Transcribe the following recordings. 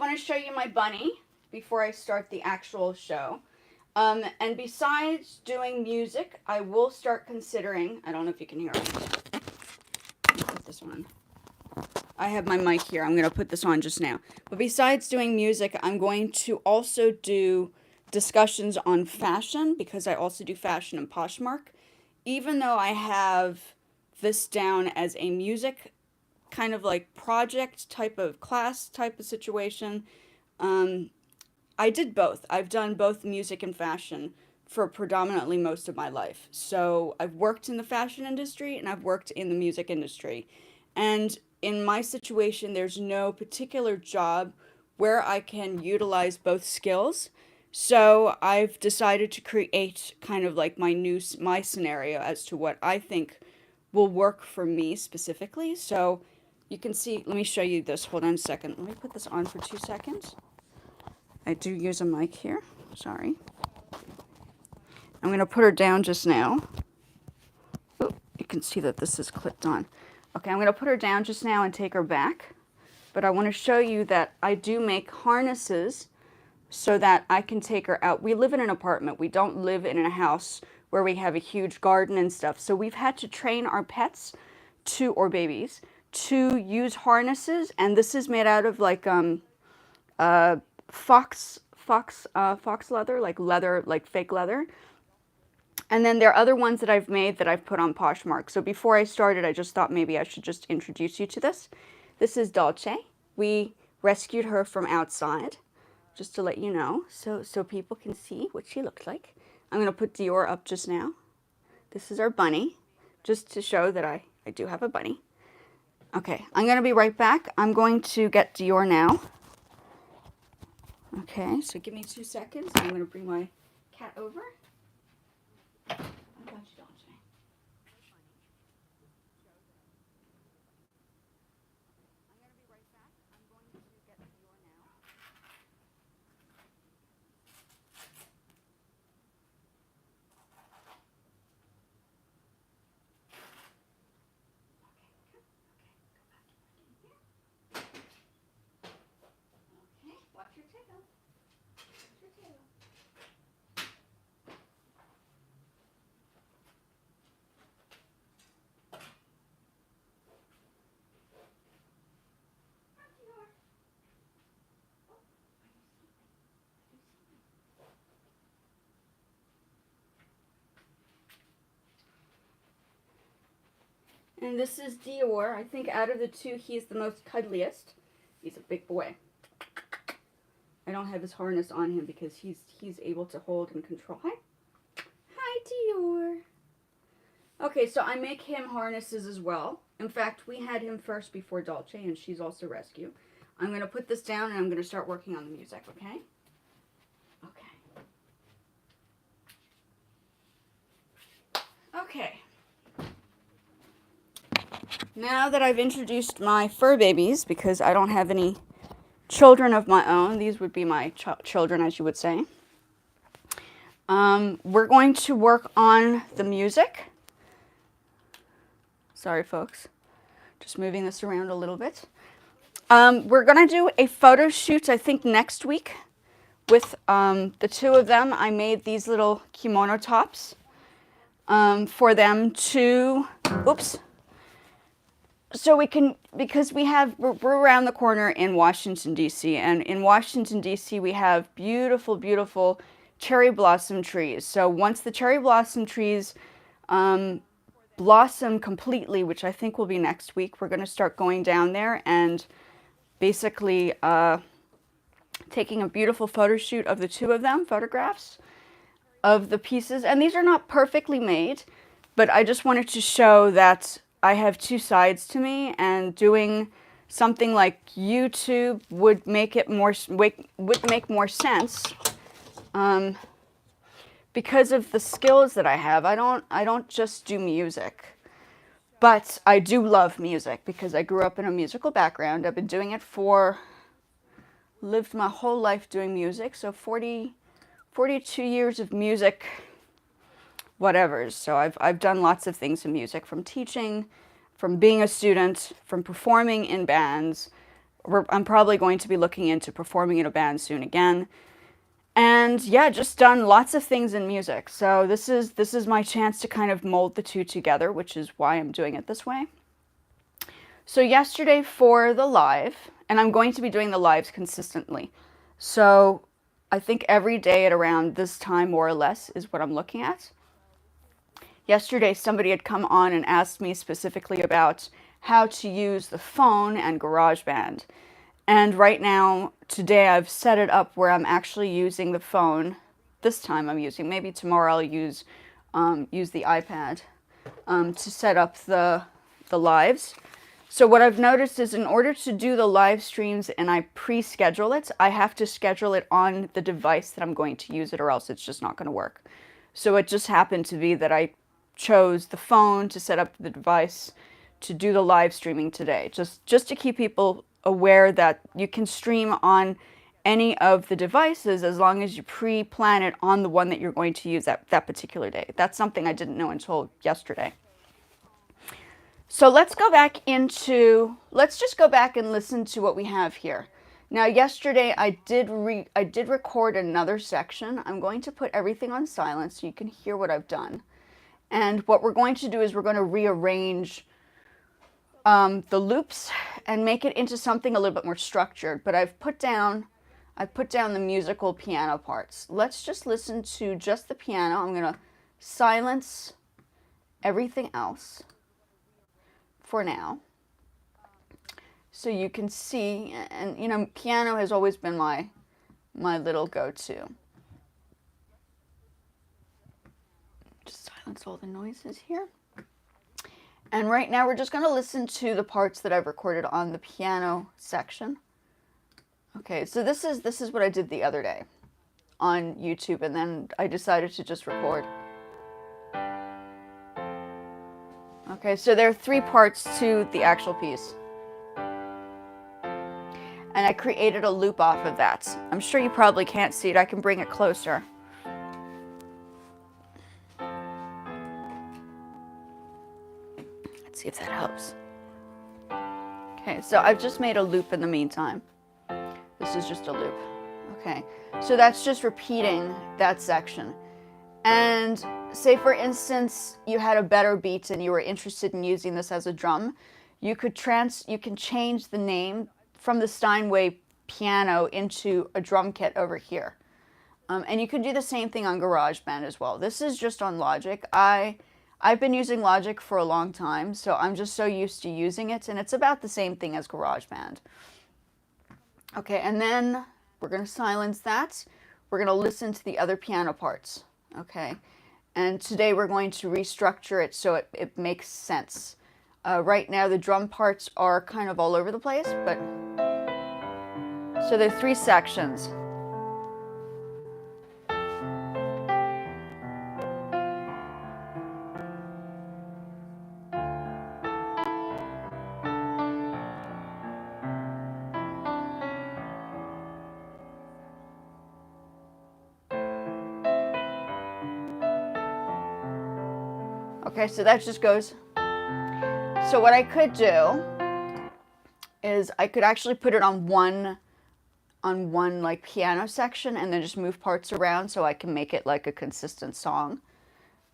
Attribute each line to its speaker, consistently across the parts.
Speaker 1: want to show you my bunny before I start the actual show. And besides doing music, I will start considering, I don't know if you can hear it. Put this on. I have my mic here. I'm going to put this on just now. But besides doing music, I'm going to also do discussions on fashion because I also do fashion and Poshmark. Even though I have this down as a music kind of like project type of class type of situation, I did both. I've done both music and fashion for predominantly most of my life. So I've worked in the fashion industry and I've worked in the music industry. And in my situation, there's no particular job where I can utilize both skills. So I've decided to create kind of like my scenario as to what I think will work for me specifically. So you can see, let me show you this. Hold on a second. Let me put this on for 2 seconds. I do use a mic here. Sorry. I'm going to put her down just now. Oh, you can see that this is clipped on. Okay, I'm going to put her down just now and take her back. But I want to show you that I do make harnesses so that I can take her out. We live in an apartment. We don't live in a house where we have a huge garden and stuff. So we've had to train our pets to, or babies, to use harnesses. And this is made out of like fox leather, like fake leather. And then there are other ones that I've made that I've put on Poshmark. So before I started, I just thought maybe I should just introduce you to this. This is Dolce. We rescued her from outside, just to let you know, so people can see what she looks like. I'm going to put Dior up just now. This is our bunny, just to show that I do have a bunny. Okay, I'm going to be right back. I'm going to get Dior now. Okay, so give me 2 seconds. I'm going to bring my cat over. I got you, Dolce. I'm going to be right back. I'm going to get Dior now. Okay, watch your tail. Watch your tail. And this is Dior. I think out of the two, he's the most cuddliest. He's a big boy. I don't have his harness on him because he's able to hold and control. Hi. Hi, Dior. Okay, so I make him harnesses as well. In fact, we had him first before Dolce, and she's also rescue. I'm going to put this down, and I'm going to start working on the music, okay? Okay. Now that I've introduced my fur babies, because I don't have any children of my own, these would be my children, as you would say. We're going to work on the music. Sorry, folks. Just moving this around a little bit. We're going to do a photo shoot, I think, next week with the two of them. I made these little kimono tops for them to, oops. So we can, because we're around the corner in Washington, D.C., and in Washington, D.C., we have beautiful, beautiful cherry blossom trees. So once the cherry blossom trees blossom completely, which I think will be next week, we're going to start going down there and basically taking a beautiful photo shoot of the two of them, photographs of the pieces. And these are not perfectly made, but I just wanted to show that I have two sides to me, and doing something like YouTube would make it would make more sense because of the skills that I have. I don't just do music, but I do love music because I grew up in a musical background. I've been doing it lived my whole life doing music, so 42 years of music. Whatever. So I've done lots of things in music, from teaching, from being a student, from performing in bands, I'm probably going to be looking into performing in a band soon again. And yeah, just done lots of things in music. So this is my chance to kind of mold the two together, which is why I'm doing it this way. So yesterday for the live, and I'm going to be doing the lives consistently. So I think every day at around this time, more or less, is what I'm looking at. Yesterday, somebody had come on and asked me specifically about how to use the phone and GarageBand. And right now, today, I've set it up where I'm actually using the phone. This time I'm using, maybe tomorrow I'll use the iPad to set up the lives. So what I've noticed is in order to do the live streams and I pre-schedule it, I have to schedule it on the device that I'm going to use it, or else it's just not going to work. So it just happened to be that I chose the phone to set up the device to do the live streaming today, just to keep people aware that you can stream on any of the devices as long as you pre-plan it on the one that you're going to use that particular day. That's something I didn't know until yesterday. So let's just go back and listen to what we have here. Now yesterday I did record another section. I'm going to put everything on silent so you can hear what I've done. And what we're going to do is we're going to rearrange the loops and make it into something a little bit more structured. But I've put down the musical piano parts. Let's just listen to just the piano. I'm going to silence everything else for now, so you can see. And you know, piano has always been my little go-to. Just silence all the noises here. And right now we're just going to listen to the parts that I've recorded on the piano section. Okay, so this is what I did the other day on YouTube, and then I decided to just record. Okay, so there are 3 parts to the actual piece. And I created a loop off of that. I'm sure you probably can't see it. I can bring it closer. Let's see if that helps. Okay, so I've just made a loop in the meantime. This is just a loop. Okay, so that's just repeating that section. And say, for instance, you had a better beat and you were interested in using this as a drum, you can change the name from the Steinway piano into a drum kit over here. And you can do the same thing on GarageBand as well. This is just on Logic. I've been using Logic for a long time, so I'm just so used to using it, and it's about the same thing as GarageBand. Okay, and then we're going to silence that. We're going to listen to the other piano parts. Okay, and today we're going to restructure it so it makes sense. Right now the drum parts are kind of all over the place, but so there are 3 sections. Okay, so that just goes. So what I could do is I could actually put it on one like piano section and then just move parts around so I can make it like a consistent song.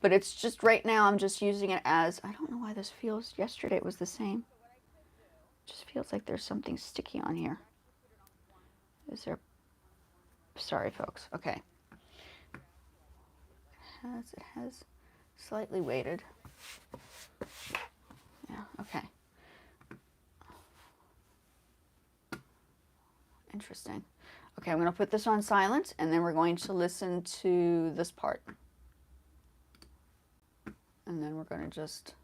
Speaker 1: But it's just right now I'm just using it as, I don't know why this feels, yesterday it was the same. It just feels like there's something sticky on here. Is there? Sorry folks. Okay. It has slightly weighted. Yeah, okay. Interesting. Okay, I'm going to put this on silent, and then we're going to listen to this part. And then we're going to just,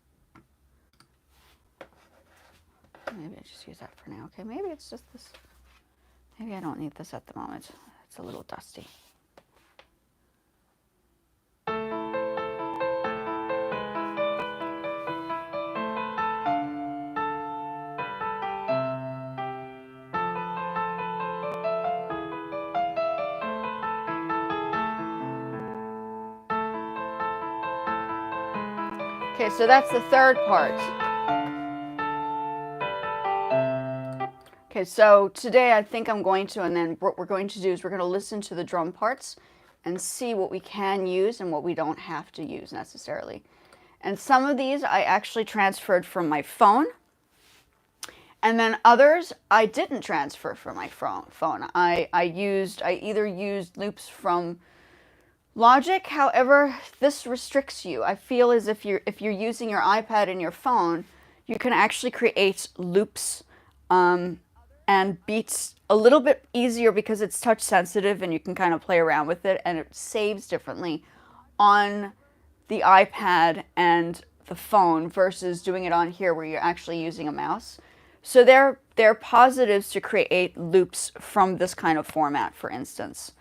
Speaker 1: maybe I just use that for now. Okay, maybe it's just this. Maybe I don't need this at the moment. It's a little dusty. Okay, so that's the third part. Okay, Okay, so today I think I'm going to, and then what we're going to do is we're going to listen to the drum parts and see what we can use and what we don't have to use necessarily. And some of these I actually transferred from my phone, and then others I didn't transfer from my phone. I either used loops from Logic. However, this restricts you. I feel as if you're using your iPad and your phone, you can actually create loops and beats a little bit easier because it's touch sensitive and you can kind of play around with it, and it saves differently on the iPad and the phone versus doing it on here where you're actually using a mouse. So there are positives to create loops from this kind of format, for instance.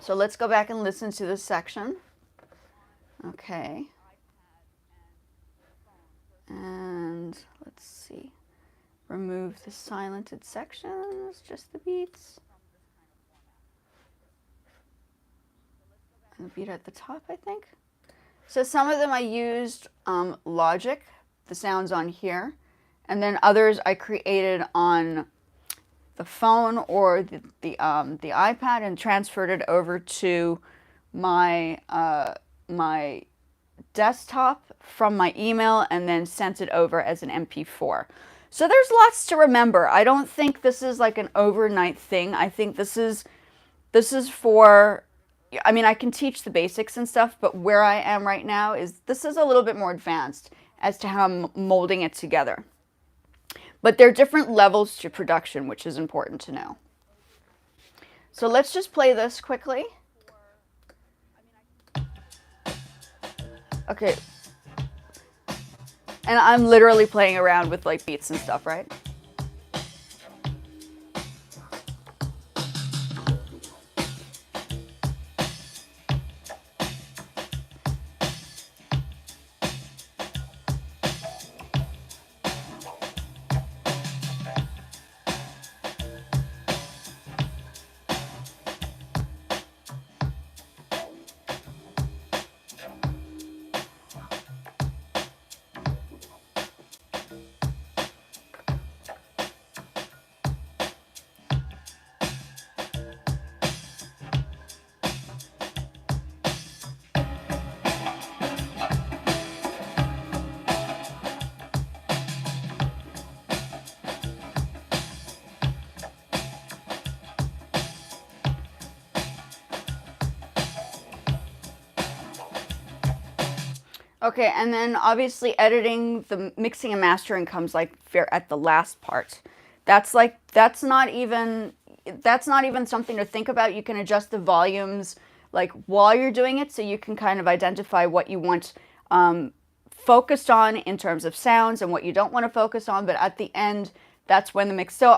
Speaker 1: So let's go back and listen to this section. Okay. And let's see. Remove the silented sections, just the beats. And the beat at the top, I think. So some of them I used Logic, the sounds on here. And then others I created on the phone or the iPad and transferred it over to my my desktop from my email and then sent it over as an MP4. So there's lots to remember. I don't think this is like an overnight thing. I think this is for, I mean, I can teach the basics and stuff, but where I am right now is this is a little bit more advanced as to how I'm molding it together. But there are different levels to production, which is important to know. So let's just play this quickly. Okay. And I'm literally playing around with like beats and stuff, right? Okay, and then obviously editing, the mixing and mastering comes like at the last part. That's not even something to think about. You can adjust the volumes like while you're doing it, so you can kind of identify what you want focused on in terms of sounds and what you don't want to focus on. But at the end, that's when the mix. So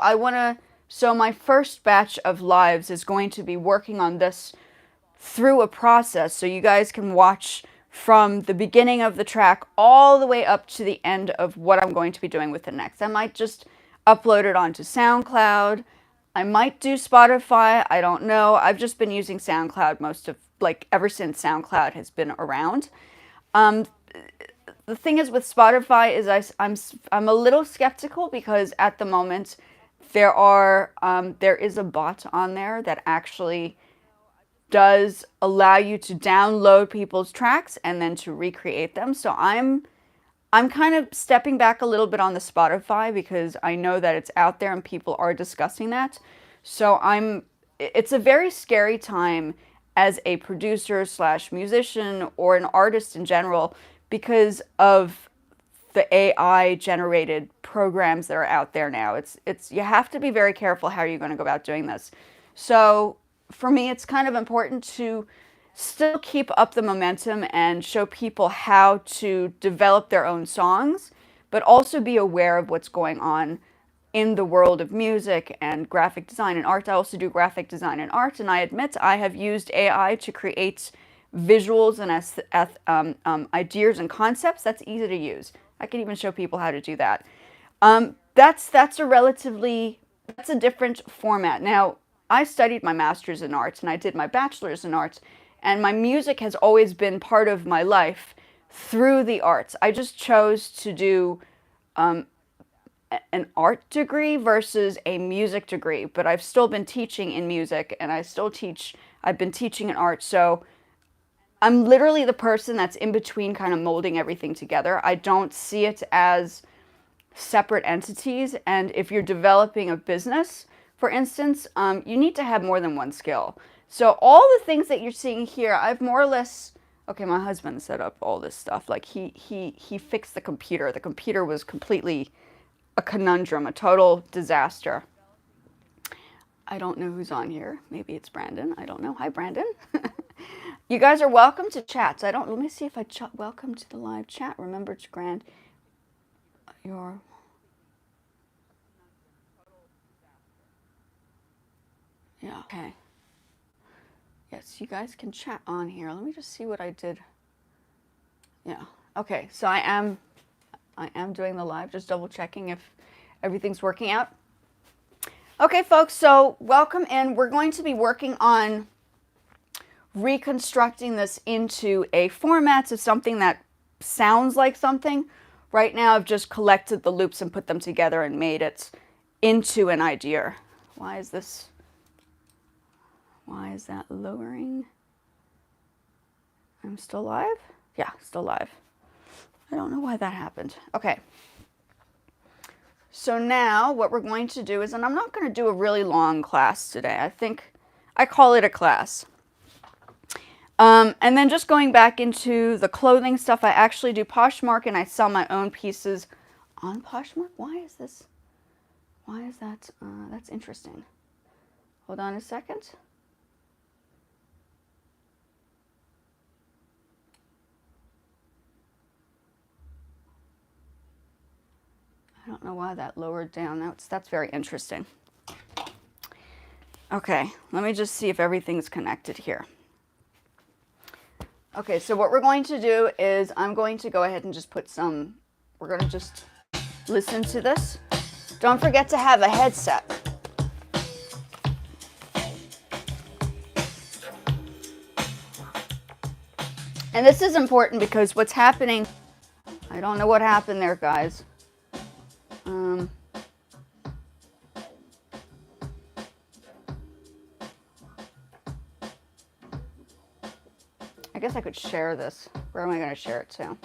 Speaker 1: my first batch of lives is going to be working on this through a process, so you guys can watch from the beginning of the track all the way up to the end of what I'm going to be doing with it next. I might just upload it onto SoundCloud. I might do Spotify. I don't know. I've just been using SoundCloud ever since SoundCloud has been around. The thing is with Spotify is I'm a little skeptical because at the moment there is a bot on there that actually does allow you to download people's tracks and then to recreate them. So I'm kind of stepping back a little bit on the Spotify because I know that it's out there and people are discussing that. So it's a very scary time as a producer / musician or an artist in general because of the AI generated programs that are out there now. You have to be very careful how you're going to go about doing this. So for me, it's kind of important to still keep up the momentum and show people how to develop their own songs, but also be aware of what's going on in the world of music and graphic design and art. I also do graphic design and art, and I admit I have used AI to create visuals and ideas and concepts. That's easy to use. I can even show people how to do that. That's a different format. Now, I studied my master's in arts and I did my bachelor's in arts, and my music has always been part of my life through the arts. I just chose to do an art degree versus a music degree, but I've still been teaching in music, and I've been teaching in art, so I'm literally the person that's in between, kind of molding everything together. I don't see it as separate entities, and if you're developing a business, for instance, you need to have more than one skill. So all the things that you're seeing here, I've more or less, okay, my husband set up all this stuff. Like he fixed the computer. The computer was completely a conundrum, a total disaster. I don't know who's on here. Maybe it's Brandon. I don't know. Hi, Brandon. You guys are welcome to chats. Let me see if I welcome to the live chat. Remember to grant your... Yeah, okay. Yes, you guys can chat on here. Let me just see what I did. Yeah, okay, so I am doing the live, just double checking if everything's working out. Okay, folks, so welcome in. We're going to be working on reconstructing this into a format of something that sounds like something. Right now, I've just collected the loops and put them together and made it into an idea. Why is that lowering? I'm still live? Yeah, still live. I don't know why that happened. Okay. So now what we're going to do is, and I'm not going to do a really long class today. I think I call it a class. And then just going back into the clothing stuff, I actually do Poshmark and I sell my own pieces on Poshmark. Why is that? That's interesting. Hold on a second. I don't know why that lowered down. That's very interesting. Okay, let me just see if everything's connected here. Okay, so what we're going to do is I'm going to go ahead and just put some, we're going to just listen to this. Don't forget to have a headset. And this is important because what's happening, I don't know what happened there, guys. I guess I could share this. Where am I going to share it to?